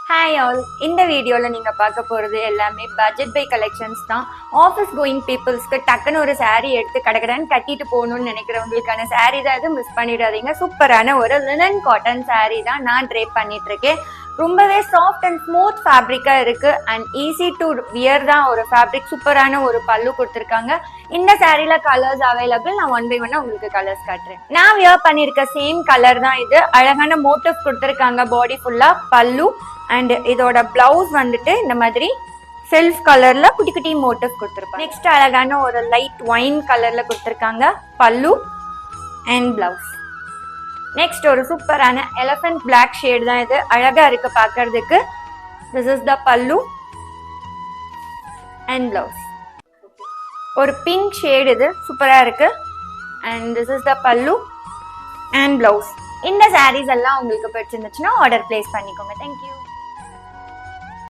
Hi all, இந்த வீடியோவில் நீங்கள் பார்க்க போகிறது எல்லாமே பட்ஜெட் பை கலெக்ஷன்ஸ் தான். ஆஃபீஸ் கோயிங் பீப்புள்ஸ்க்கு டக்குன்னு ஒரு சாரீ எடுத்து கடகடன்னு கட்டிட்டு போகணும்னு நினைக்கிறவங்களுக்கான சாரீ தான் இது. மிஸ் பண்ணிடாதீங்க. சூப்பரான ஒரு லினன் காட்டன் சாரீ தான் நான் ட்ரேப் பண்ணிட்டு இருக்கேன். ரொம்பவே சாஃப்ட் அண்ட் ஸ்மூத் ஃபேப்ரிக்காக இருக்குது அண்ட் ஈஸி டு வியர் தான் ஒரு ஃபேப்ரிக். சூப்பரான ஒரு பல்லு கொடுத்துருக்காங்க. இந்த சாரீல கலர்ஸ் அவைலபிள். நான் ஒன் பை ஒன்னா உங்களுக்கு கலர்ஸ் காட்டுறேன். நான் வியர் பண்ணியிருக்க சேம் கலர் தான் இது. அழகான மோட்டிவ் கொடுத்துருக்காங்க பாடி ஃபுல்லாக. பல்லு அண்ட் இதோட பிளவுஸ் வந்துட்டு இந்த மாதிரி செல்ஃப் கலர்ல குட்டி குட்டி மோட்டிவ் கொடுத்துருப்பாங்க. நெக்ஸ்ட் அழகான ஒரு லைட் ஒயின் கலர்ல கொடுத்துருக்காங்க பல்லு அண்ட் பிளவுஸ். நெக்ஸ்ட் ஒரு சூப்பரான எலிஃபென்ட் பிளாக் ஷேட் தான் இது. அழகா இருக்கு பார்க்கறதுக்கு. திஸ் இஸ் த பல்லு அண்ட் பிளவுஸ். ஒரு பிங்க் ஷேட் இது சூப்பரா இருக்கு அண்ட் திஸ் இஸ் த பல்லு அண்ட் பிளவுஸ். இந்த சாரீஸ் எல்லாம் உங்களுக்கு பிடிச்சிருந்துச்சுன்னா ஆர்டர் பிளேஸ் பண்ணிக்கோங்க. தேங்க்யூ.